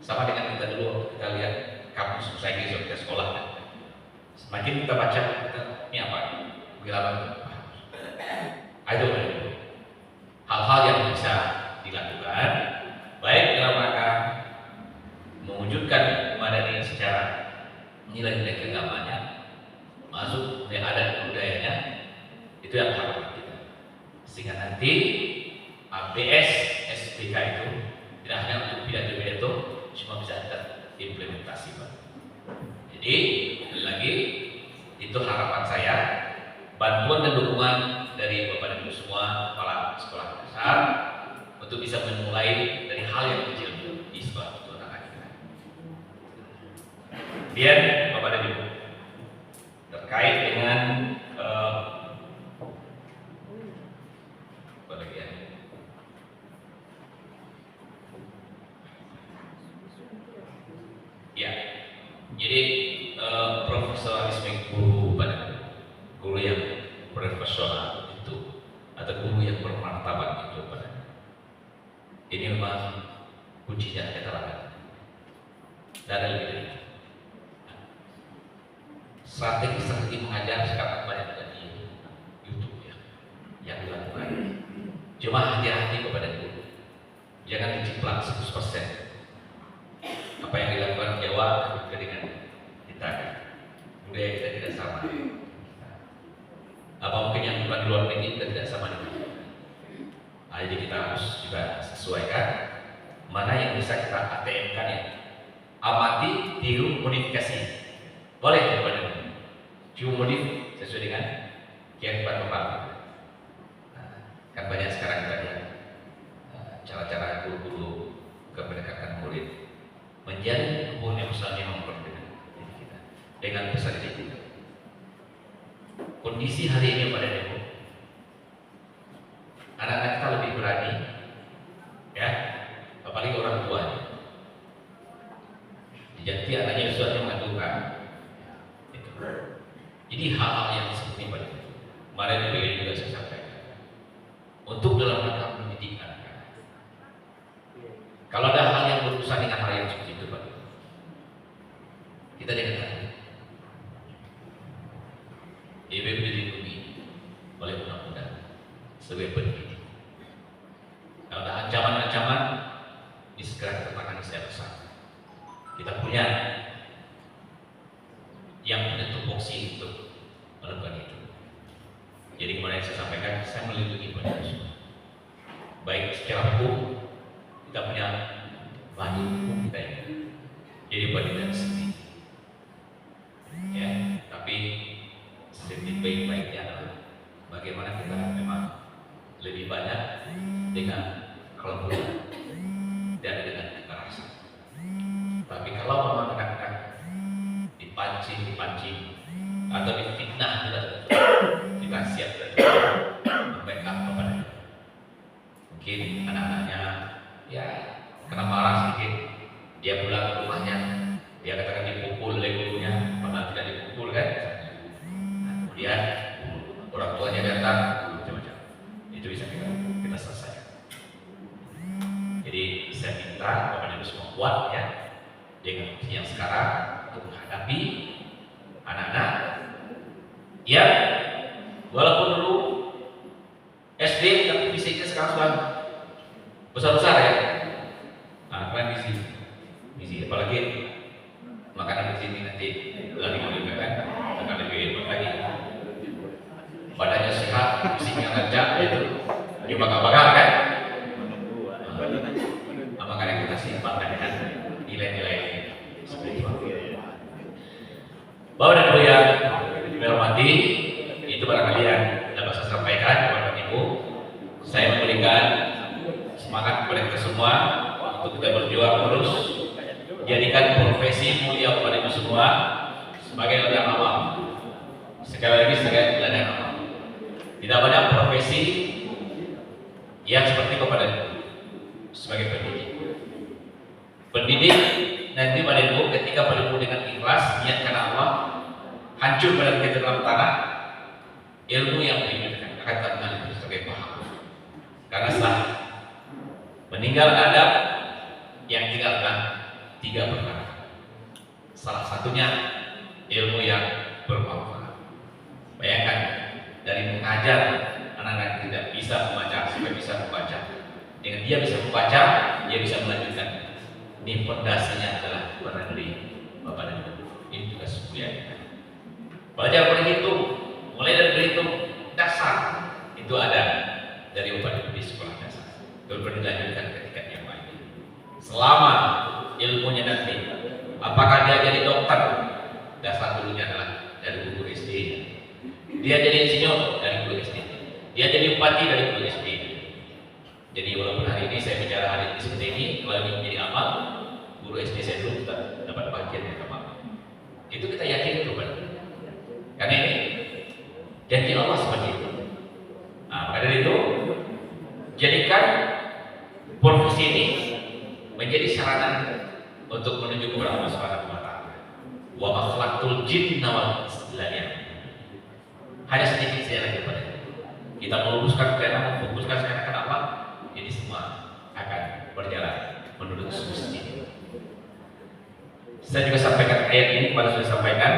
sama dengan kita dulu kita lihat kamus saya ini kita sekolah. Semakin kita baca kita ini apa? Bilang itu hal-hal yang bisa dilakukan baik dalam rangka mewujudkan madani secara nilai-nilai keagamannya masuk yang ada budayanya, itu yang harapan kita, sehingga nanti ABS SPK itu tidak hanya untuk pidato-pidato, cuma bisa terimplementasi Pak. Jadi lagi itu harapan saya, bantuan dan dukungan dari Bapak dan Ibu semua kepala sekolah dasar untuk bisa memulai dari hal yang kecil di sekolah itu anak kita. Kemudian Bapak dan Ibu terkait dengan apa lagi ya? Ya, jadi profesionalisme guru pada guru yang profesional atau guru yang bermartabat itu pada. Ini memang kuncinya keterangan. Dan ada lebih dari itu. Strategi mengajar sekarang banyak di YouTube ya, yang dilakukan. Cuma hati-hati kepada guru, jangan diciplak 100%. Apa yang dilakukan Jawa dengan kita, budaya kita tidak sama. Apa mungkin yang bukan di luar negeri kita tidak sama dengan kita. Jadi kita harus juga sesuaikan mana yang bisa kita ATM-kan ya. Amati, tiru, modifikasi. Boleh kepada cuma modif sesuai dengan kehidupan bapak. Kan banyak sekarang kita lihat cara-cara guru-guru pendekatan murid menjadi hubungan yang besar yang memperbedakan diri kita dengan pesan itu. Kondisi hari ini pada demo, anak-anak kita lebih berani, ya, apalagi orang tuanya. Jadi anaknya sesuatu yang mengadukan. Jadi hal-hal yang seperti pada itu. Kemarin begini juga saya sampaikan. Untuk dalam rangka mendidik anak-anak. Kalau ada hal yang berurusan dengan hal yang seperti itu, Pak, kita dengarkan. IBB dilindungi oleh undang-undang sebagai pendidik. Kalau ada ancaman-ancaman, disegera tertangani secara besar. Kita punya yang punya tupoksi untuk melakukan itu. Jadi kemarin saya sampaikan, saya melindungi banyak semua. Baik secara hukum, kita punya banyak hukum kita ini. Jadi bagi dan sendiri. Ya, tapi sedikit baik-baiknya adalah bagaimana kita memang lebih banyak dengan kelembutan dan dengan kekerasan. Tapi kalau memang anak-anak dipancing atau difitnah kita siap dan membackup kepada mungkin anak-anaknya ya kena marah sedikit, dia pulang ke rumahnya, dia katakan dipukul oleh gurunya, padahal tidak dipukul kan. Kemudian orang tuanya datang, macam-macam. Itu bisa kita selesaikan. Jadi saya minta kepada semua kuat ya dengan yang sekarang untuk menghadapi anak-anak yang walaupun dulu SD tapi fisiknya sekarang sudah besar-besar ya. Nah, kalian gizi, apalagi makanan di sini nanti lagi mau kan, akan lebih hebat lagi. Badannya sehat, fisiknya lancar, itu dibakar-bakar kan. Nah, makanya kita simpangkan dengan nilai-nilai seperti itu. Bapak dan Ibu yang dihormati, itu barangkali yang dapat saya sampaikan kepada Ibu. Saya memberikan semangat kepada kita semua untuk kita berjuang terus, jadikan profesi mulia kepada Ibu semua sebagai ladang amal. Sekali lagi sebagai ladang amal. Tidak banyak profesi yang seperti kepada Ibu sebagai pendidik. Pendidik nanti pada Ibu ketika pada Ibu dengan ikhlas niat karena Allah hancur pada kita dalam tanah, ilmu yang dibutuhkan akan terkenal sebagai pahala. Karena setelah meninggal Adam yang tinggalkan 3 perkara. Salah satunya ilmu yang bermanfaat. Bayangkan dari mengajar anak-anak tidak bisa membaca sampai bisa membaca. Dengan dia bisa membaca, dia bisa melanjutkan. Ini fondasinya adalah barangkali Bapak dan Ibu. Ini juga semuanya. Belajar berhitung, mulai dari berhitung dasar itu ada dari Bapak di sekolah dasar. Kemudian dilanjutkan ke tingkat yang lain. Selama ilmunya nanti, apakah dia jadi dokter? Dasar dulunya adalah dari guru SD. Dia jadi insinyur dari guru SD. Dia jadi bupati dari guru SD. Jadi walaupun hari ini saya bicara hari ini seperti ini, kalau ini menjadi amal, guru SD saya dulu dapat bagian yang amal. Itu kita yakin itu benar. Karena ini janji Allah seperti itu. Nah, maka dari itu jadikan profesi ini menjadi sarana untuk menuju kepada Allah Subhanahu wa taala. Wa ma khalaqtul jinna wal insa illa liya'budun. Hanya sedikit saja lagi pada. Kita meluruskan keadaan, fokuskan seakan apa? Jadi semua akan berjalan menurut semestinya. Saya juga sampaikan ayat ini, kemarin sudah sampaikan,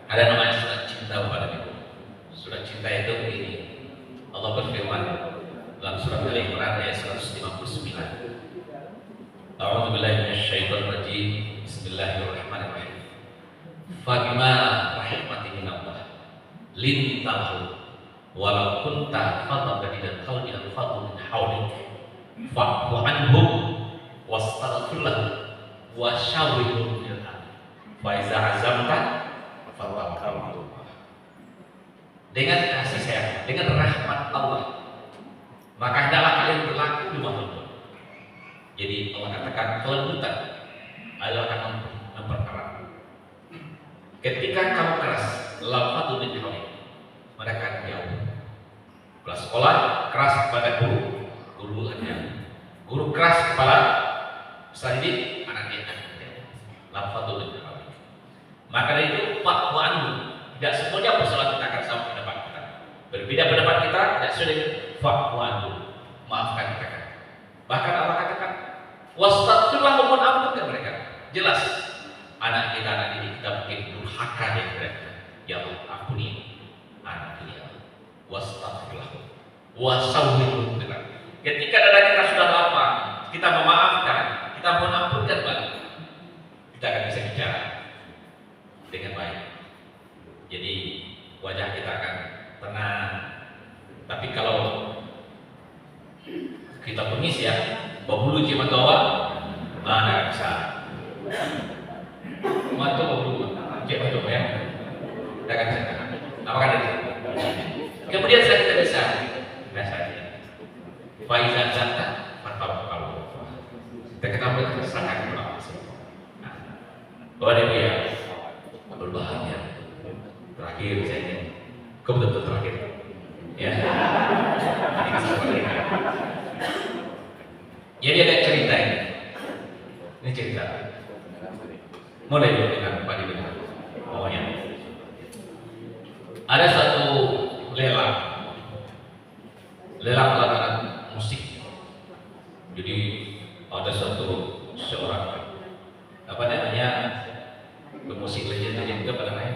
ada namanya surat cinta kepada Nabi. Surat cinta itu begini. Allah berfirman dalam surat Al-Imran ayat 159. A'udzubillahi minasyaitonir rajim. Bismillahirrahmanirrahim. Fabima rahmatin minallah lintahu walau kunta fadlan ghalidzal qalbi lanfaddu min hawlik fa'fu anhum wastaghfir lahum wa syawirhum fil amr fa iza azamta fatawakkal 'ala Allah. Dengan kasih sayang, dengan rahmat Allah, maka hendaklah kalian berlaku lemah lembut. Jadi Allah katakan kelembutan adalah akan mempererat. Ketika kamu keras, lafadhu min hawlik, mereka akan jauh. Kelas sekolah keras kepada guru, guru hanya guru keras kepada peserta didik, anak dia akan jauh. Lafadhu min hawlik. Maka dari itu fa'fu anhum, tidak semuanya persoalan kita akan sama pendapat kita. Berbeda pendapat kita tidak sulit. Fa'fu anhum, maafkan mereka. Bahkan Allah katakan wastaghfir lahum, ampunkan mereka. Jelas anak ini kita mungkin durhaka dengan mereka. Ya Allah, ampuni anak ini. Wastaghfir lahum wa syawirhum fil amr. Ketika dada kita sudah lapang, kita memaafkan, kita mengampunkan balik, kita akan bisa bicara dengan baik. Jadi wajah kita akan tenang. Tapi kalau kita bengis ya, babulu jimat gawa, mana bisa. Matu babulu, jimat gawa ya, kita akan bisa. Apakah dari itu? Kemudian saya kita bisa saja. Faizan zanta, fatawakal. Kita ketahui sangat berapa. Bahwa dia berbahagia. Terakhir misalnya, kau betul-betul terakhir. Ya. Jadi ada cerita ini. Ini cerita. Mulai dengan Pak Dibina. Pokoknya ada satu lelang alat musik. Jadi ada seorang apa namanya pemusik legend itu apa namanya,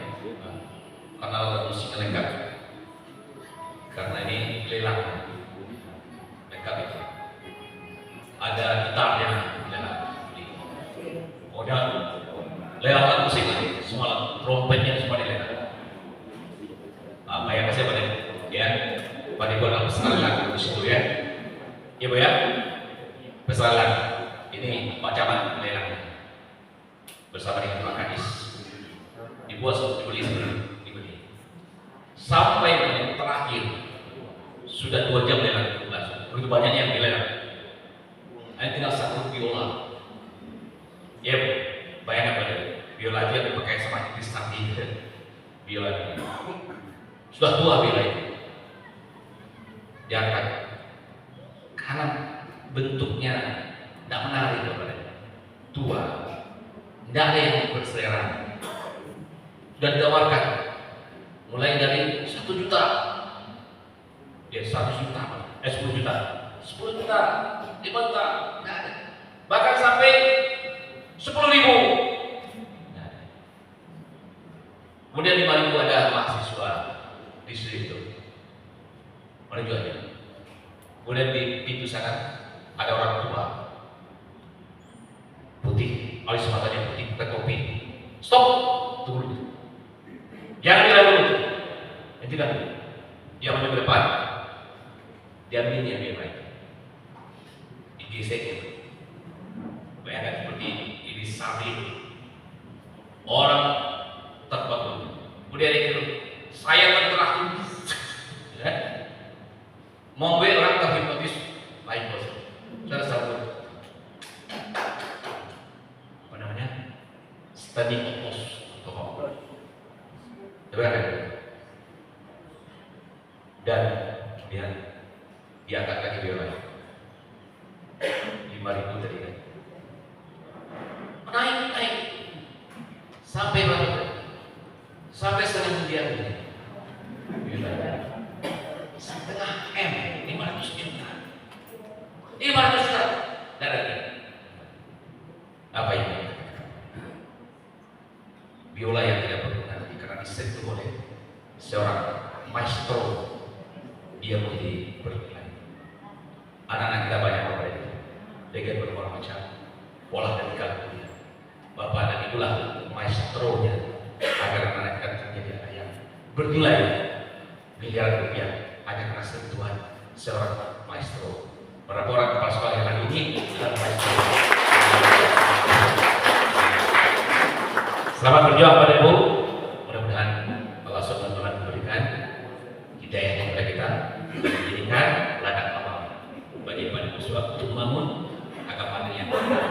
karena alat musik lengkap, karena ini lelang lengkap itu. Ada gitar yang lelang, ada lelang alat musik, semua trompetnya semua dilelang. Bayangkan saya pada ya, pada gua pesanan lagu di situ ya, ya Bu ya, pesanan lagu ini Pak Camat lelang bersama dengan Pak Kadis, dibuat dibeli sampai menit terakhir sudah 2 jam lelang, begitu banyaknya yang dilelang. Hanya tinggal satu biola, ya Bu, bayangkan pada biola dia dipakai sama jenis tadi biola ini. Sudah tua bila itu diangkat karena bentuknya tidak menarik kepadanya, tua, tidak ada yang berselera. Sudah ditawarkan mulai dari 1 juta, ya 1 juta, 10 juta, 10 juta, 5 juta, tidak ada. Bahkan sampai 10.000. Kemudian 5.000 ada mahasiswa di situ, mana jualnya. Kemudian di pintu sana ada orang tua putih, alis matanya putih, pakai topi. Stop, tunggu dulu. Jangan bilang dulu. Yang tidak, dia maju ke depan. Diambil yang dia baik. Digesek. Bayangkan seperti ini sapi. Orang terbangun. Kemudian itu saya terakhir, ya, mau orang terhipnotis, lain bos, saudara satu, apa namanya, study opus, atau apa, dan kemudian diangkat lagi biola, 5.000 tadi kan, naik, sampai berapa? Sampai setengah miliar ini. Sampai 500 juta darah ini. Apa ini? Biola yang tidak berguna karena disentuh oleh seorang maestro, dia menjadi bernilai. Anak-anak kita banyak apa itu dengan berbagai macam pola dan kalkulasi. Bapak dan itulah maestronya agar anak kita menjadi anak yang bernilai miliaran rupiah hanya karena sentuhan seorang maestro. Berapa orang kepala sekolah yang hari ini adalah maestro. Selamat berjuang Bapak Ibu. Mudah-mudahan Allah Subhanahu wa taala memberikan hidayah kepada kita dan menjadikan ladang amal bagi Bapak Ibu untuk membangun agama yang banyak.